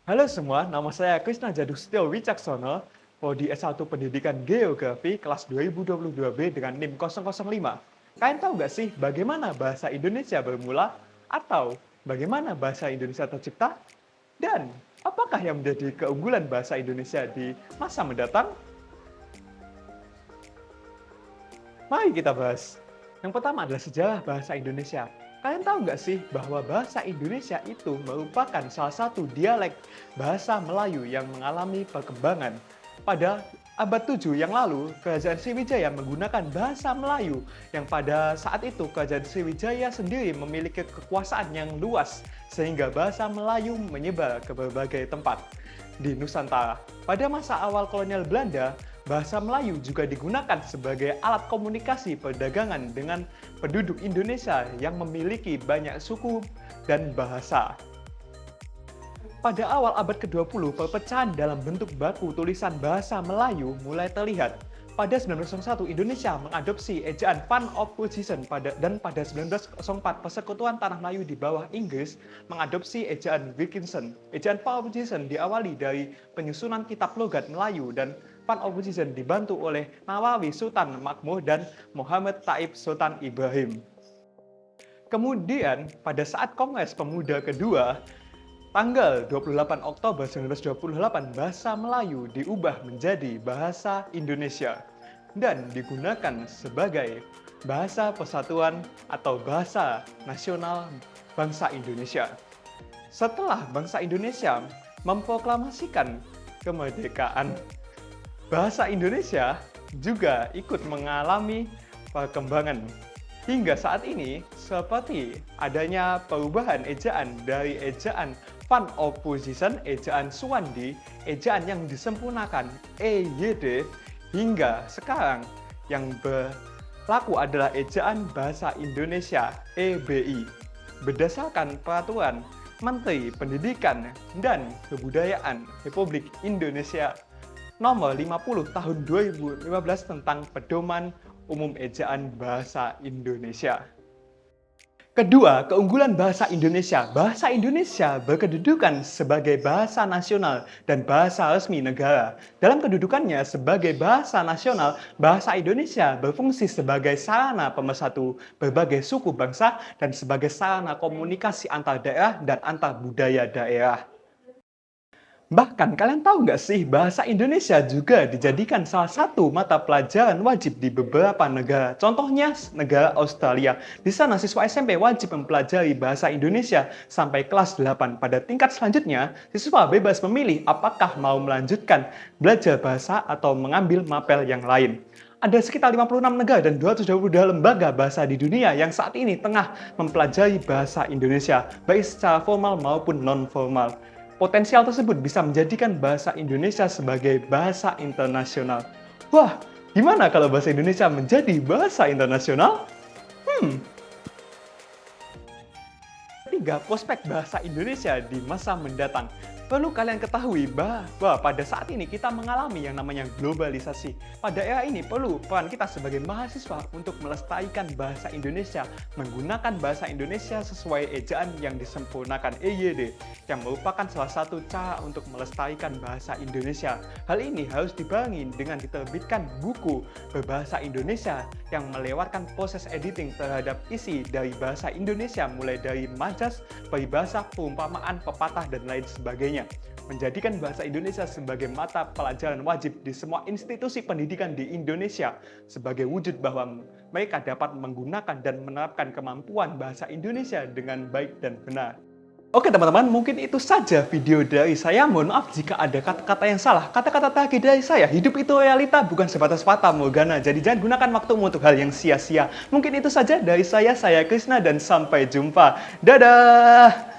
Halo semua, nama saya Krisna Jadustio Wicaksono, Prodi S1 Pendidikan Geografi kelas 2022B dengan NIM 005. Kalian tahu nggak sih bagaimana bahasa Indonesia bermula? Atau bagaimana bahasa Indonesia tercipta? Dan apakah yang menjadi keunggulan bahasa Indonesia di masa mendatang? Mari kita bahas. Yang pertama adalah sejarah bahasa Indonesia. Kalian tahu nggak sih bahwa bahasa Indonesia itu merupakan salah satu dialek bahasa Melayu yang mengalami perkembangan. Pada abad 7 yang lalu, Kerajaan Sriwijaya menggunakan bahasa Melayu yang pada saat itu Kerajaan Sriwijaya sendiri memiliki kekuasaan yang luas sehingga bahasa Melayu menyebar ke berbagai tempat di Nusantara. Pada masa awal kolonial Belanda, bahasa Melayu juga digunakan sebagai alat komunikasi perdagangan dengan penduduk Indonesia yang memiliki banyak suku dan bahasa. Pada awal abad ke-20, perpecahan dalam bentuk baku tulisan bahasa Melayu mulai terlihat. Pada 1901, Indonesia mengadopsi ejaan Van Opposition dan pada 1904, Persekutuan Tanah Melayu di bawah Inggris mengadopsi ejaan Wilkinson. Ejaan Van Opposition diawali dari penyusunan kitab logat Melayu dan Van Opposition dibantu oleh Nawawi Sultan Makmur dan Muhammad Taib Sultan Ibrahim. Kemudian, pada saat Kongres Pemuda kedua, tanggal 28 Oktober 1928, bahasa Melayu diubah menjadi bahasa Indonesia dan digunakan sebagai bahasa persatuan atau bahasa nasional bangsa Indonesia. Setelah bangsa Indonesia memproklamasikan kemerdekaan, bahasa Indonesia juga ikut mengalami perkembangan. Hingga saat ini, seperti adanya perubahan ejaan dari ejaan Van Opposition, ejaan Suwandi, ejaan yang disempurnakan EYD, hingga sekarang yang berlaku adalah ejaan Bahasa Indonesia EBI. Berdasarkan peraturan Menteri Pendidikan dan Kebudayaan Republik Indonesia Nomor 50 Tahun 2015 tentang Pedoman Umum Ejaan Bahasa Indonesia. Kedua, keunggulan bahasa Indonesia. Bahasa Indonesia berkedudukan sebagai bahasa nasional dan bahasa resmi negara. Dalam kedudukannya sebagai bahasa nasional, bahasa Indonesia berfungsi sebagai sarana pemersatu berbagai suku bangsa dan sebagai sarana komunikasi antar daerah dan antar budaya daerah. Bahkan kalian tahu nggak sih bahasa Indonesia juga dijadikan salah satu mata pelajaran wajib di beberapa negara. Contohnya negara Australia. Di sana siswa SMP wajib mempelajari bahasa Indonesia sampai kelas 8. Pada tingkat selanjutnya, siswa bebas memilih apakah mau melanjutkan belajar bahasa atau mengambil mapel yang lain. Ada sekitar 56 negara dan 222 lembaga bahasa di dunia yang saat ini tengah mempelajari bahasa Indonesia, baik secara formal maupun non-formal. Potensial tersebut bisa menjadikan bahasa Indonesia sebagai bahasa internasional. Wah, gimana kalau bahasa Indonesia menjadi bahasa internasional? Ketiga, prospek bahasa Indonesia di masa mendatang. Perlu kalian ketahui bahwa pada saat ini kita mengalami yang namanya globalisasi. Pada era ini perlu peran kita sebagai mahasiswa untuk melestarikan bahasa Indonesia, menggunakan bahasa Indonesia sesuai ejaan yang disempurnakan EYD, yang merupakan salah satu cara untuk melestarikan bahasa Indonesia. Hal ini harus dibarengi dengan diterbitkan buku berbahasa Indonesia yang melewatkan proses editing terhadap isi dari bahasa Indonesia mulai dari majas, peribahasa, perumpamaan, pepatah, dan lain sebagainya. Menjadikan bahasa Indonesia sebagai mata pelajaran wajib di semua institusi pendidikan di Indonesia sebagai wujud bahwa mereka dapat menggunakan dan menerapkan kemampuan bahasa Indonesia dengan baik dan benar. Oke teman-teman, mungkin itu saja video dari saya. Mohon maaf jika ada kata-kata yang salah. Kata-kata terakhir dari saya, hidup itu realita bukan sebatas fata morgana. Jadi jangan gunakan waktumu untuk hal yang sia-sia. Mungkin itu saja dari saya Krisna, dan sampai jumpa. Dadah!